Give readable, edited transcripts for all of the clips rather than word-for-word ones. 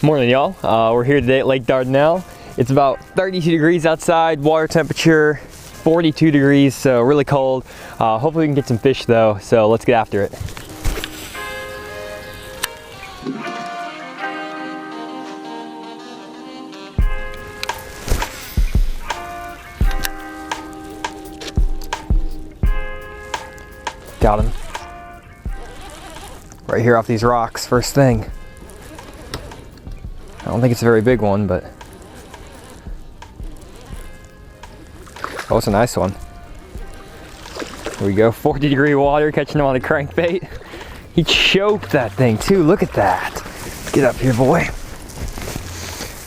Morning, y'all. We're here today at Lake Dardanelle. It's about 32 degrees outside, water temperature 42 degrees, so really cold. Hopefully we can get some fish though, so let's get after it. Got him. Right here off these rocks, first thing. I don't think it's a very big one, but oh, it's a nice one. Here we go, 40-degree water, catching him on the crankbait. He choked that thing too, look at that. Get up here, boy.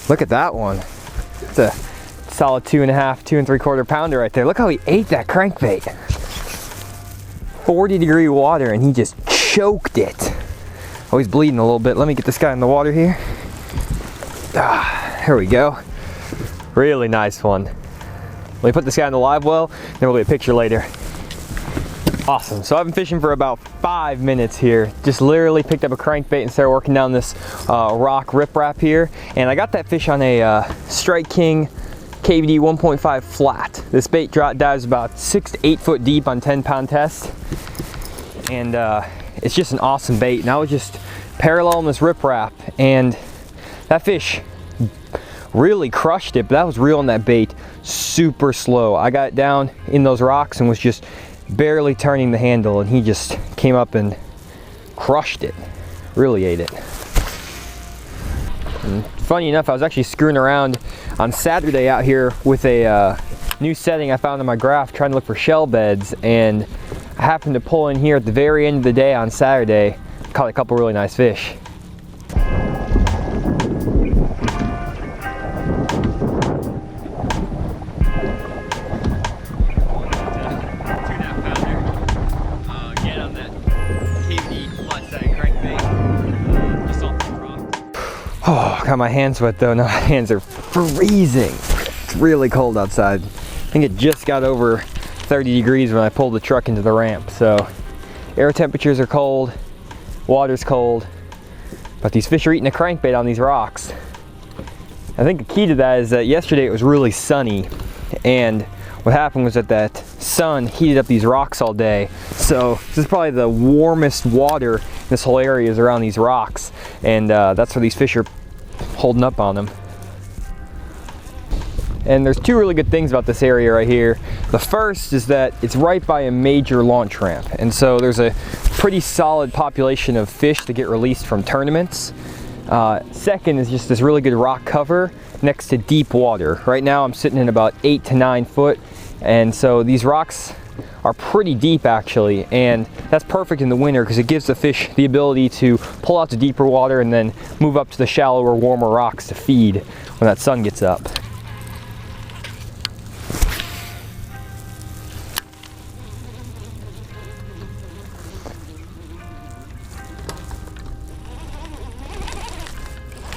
Look at that one. It's a solid 2.5, 2 3/4 pounder right there. Look how he ate that crankbait. 40-degree water and he just choked it. Oh, he's bleeding a little bit. Let me get this guy in the water here. Here we go. Really nice one. Let me put this guy in the live well, then we'll get a picture later. Awesome. So I've been fishing for about 5 minutes here. Just literally picked up a crankbait and started working down this rock riprap here. And I got that fish on a Strike King KVD 1.5 flat. This bait dives about 6 to 8 foot deep on 10-pound test. And it's just an awesome bait. And I was just paralleling this riprap, and that fish really crushed it, but that was reeling that bait super slow. I got down in those rocks and was just barely turning the handle, and he just came up and crushed it. Really ate it. And funny enough, I was actually screwing around on Saturday out here with a new setting I found in my graph trying to look for shell beds, and I happened to pull in here at the very end of the day on Saturday. Caught a couple really nice fish. Oh, got my hands wet though. Now my hands are freezing. It's really cold outside. I think it just got over 30 degrees when I pulled the truck into the ramp. So air temperatures are cold, water's cold, but these fish are eating a crankbait on these rocks. I think the key to that is that yesterday it was really sunny, and what happened was that sun heated up these rocks all day. So this is probably the warmest water in this whole area is around these rocks, and that's where these fish are holding up on them. And there's two really good things about this area right here. The first is that it's right by a major launch ramp, and so there's a pretty solid population of fish that get released from tournaments. Second is just this really good rock cover next to deep water. Right now I'm sitting in about 8 to 9 foot, and so these rocks are pretty deep actually, and that's perfect in the winter because it gives the fish the ability to pull out to deeper water and then move up to the shallower, warmer rocks to feed when that sun gets up.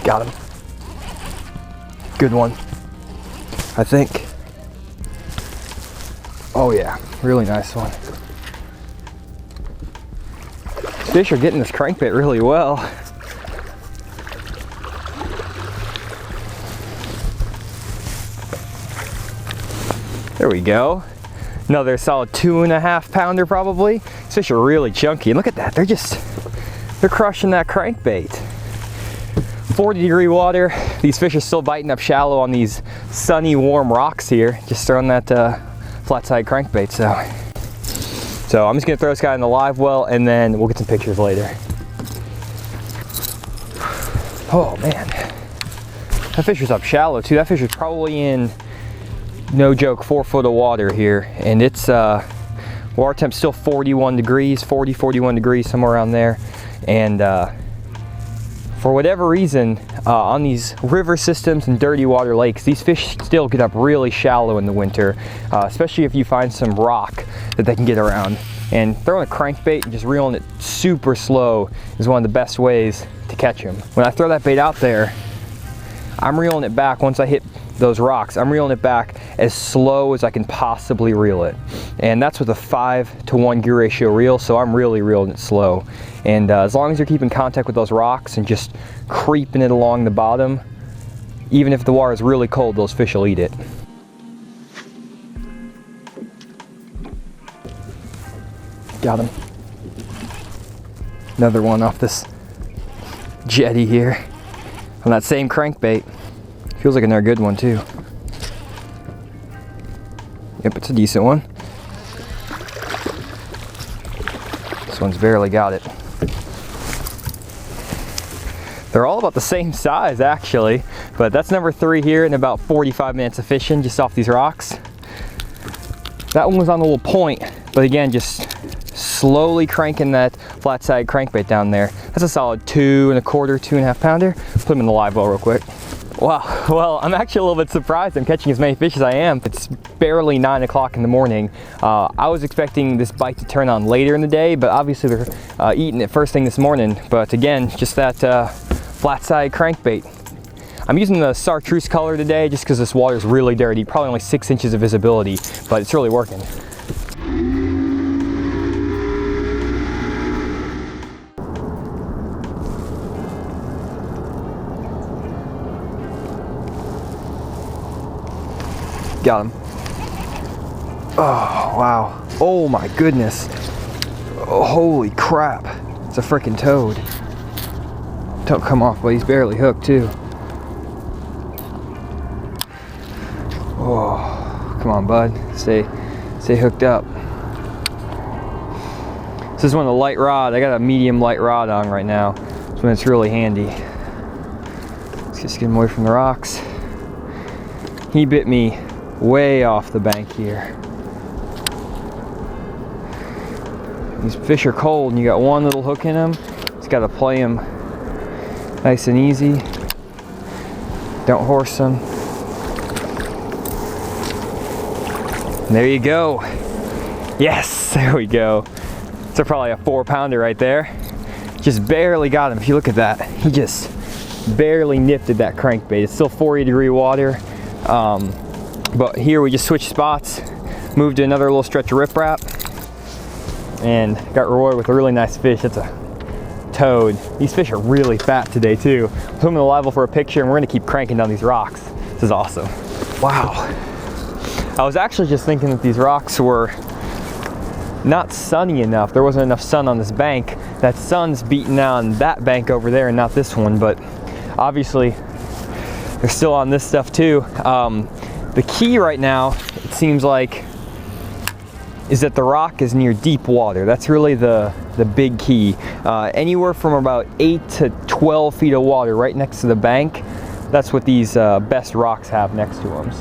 Got him. Good one, I think. Oh yeah, really nice one. Fish are getting this crankbait really well. There we go. Another solid 2.5 pounder probably. These fish are really chunky. And look at that, they're crushing that crankbait. 40-degree water. These fish are still biting up shallow on these sunny, warm rocks here. Just throwing that flat side crankbait. So I'm just gonna throw this guy in the live well, and then we'll get some pictures later. Oh man, that fish was up shallow too. That fish was probably in, no joke, 4 foot of water here, and it's water temp's still 41 degrees, 40, 41 degrees, somewhere around there, and for whatever reason, on these river systems and dirty water lakes, these fish still get up really shallow in the winter, especially if you find some rock that they can get around. And throwing a crankbait and just reeling it super slow is one of the best ways to catch them. When I throw that bait out there, I'm reeling it back once I hit those rocks, I'm reeling it back as slow as I can possibly reel it. And that's with a 5-to-1 gear ratio reel, so I'm really reeling it slow. And as long as you're keeping contact with those rocks and just creeping it along the bottom, even if the water is really cold, those fish will eat it. Got him. Another one off this jetty here on that same crankbait. Feels like another good one too. Yep, it's a decent one. This one's barely got it. They're all about the same size actually, but that's number 3 here in about 45 minutes of fishing just off these rocks. That one was on a little point, but again, just slowly cranking that flat side crankbait down there. That's a solid 2 1/4, 2.5 pounder. Put them in the live well real quick. Wow, well, I'm actually a little bit surprised I'm catching as many fish as I am. It's barely 9 o'clock in the morning. I was expecting this bite to turn on later in the day, but obviously they're eating it first thing this morning. But again, just that flat side crankbait. I'm using the Chartreuse color today just because this water is really dirty, probably only 6 inches of visibility, but it's really working. Got him. Oh, wow. Oh my goodness. Oh, holy crap. It's a freaking toad. Don't come off, but he's barely hooked too. Oh, come on, bud. Stay hooked up. This is one of the light rod. I got a medium light rod on right now. That's when it's really handy. Let's just get him away from the rocks. He bit me way off the bank here. These fish are cold and you got one little hook in them. Just got to play them nice and easy. Don't horse them. And there you go. Yes, there we go. It's probably a 4 pounder right there. Just barely got him. If you look at that, he just barely nipped at that crankbait. It's still 40-degree water. But here we just switched spots, moved to another little stretch of riprap, and got rewarded with a really nice fish. That's a toad. These fish are really fat today too. Put them in the live well for a picture, and we're gonna keep cranking down these rocks. This is awesome. Wow. I was actually just thinking that these rocks were not sunny enough. There wasn't enough sun on this bank. That sun's beating on that bank over there and not this one, but obviously they're still on this stuff too. The key right now, it seems like, is that the rock is near deep water. That's really the big key. Anywhere from about 8 to 12 feet of water right next to the bank, that's what these best rocks have next to them.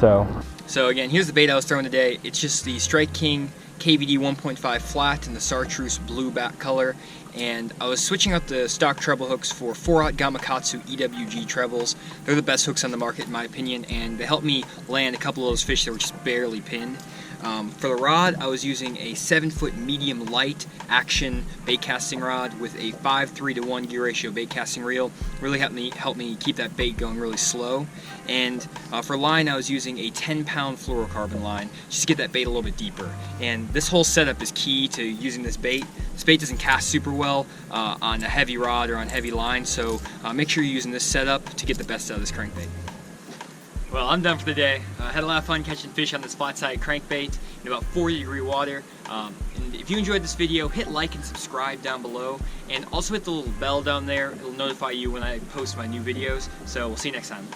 So again, here's the bait I was throwing today. It's just the Strike King KVD 1.5 flat in the Chartreuse blue back color. And I was switching out the stock treble hooks for 4/0 Gamakatsu EWG trebles. They're the best hooks on the market in my opinion, and they helped me land a couple of those fish that were just barely pinned. For the rod, I was using a 7-foot medium light action bait casting rod with a 5-3-to-1 gear ratio bait casting reel. Really helped me keep that bait going really slow. And for line, I was using a 10-pound fluorocarbon line just to get that bait a little bit deeper. And this whole setup is key to using this bait. This bait doesn't cast super well on a heavy rod or on heavy line, so make sure you're using this setup to get the best out of this crankbait. Well, I'm done for the day. Had a lot of fun catching fish on this flat side crankbait in about 40-degree water. And if you enjoyed this video, hit like and subscribe down below, and also hit the little bell down there. It'll notify you when I post my new videos. So we'll see you next time.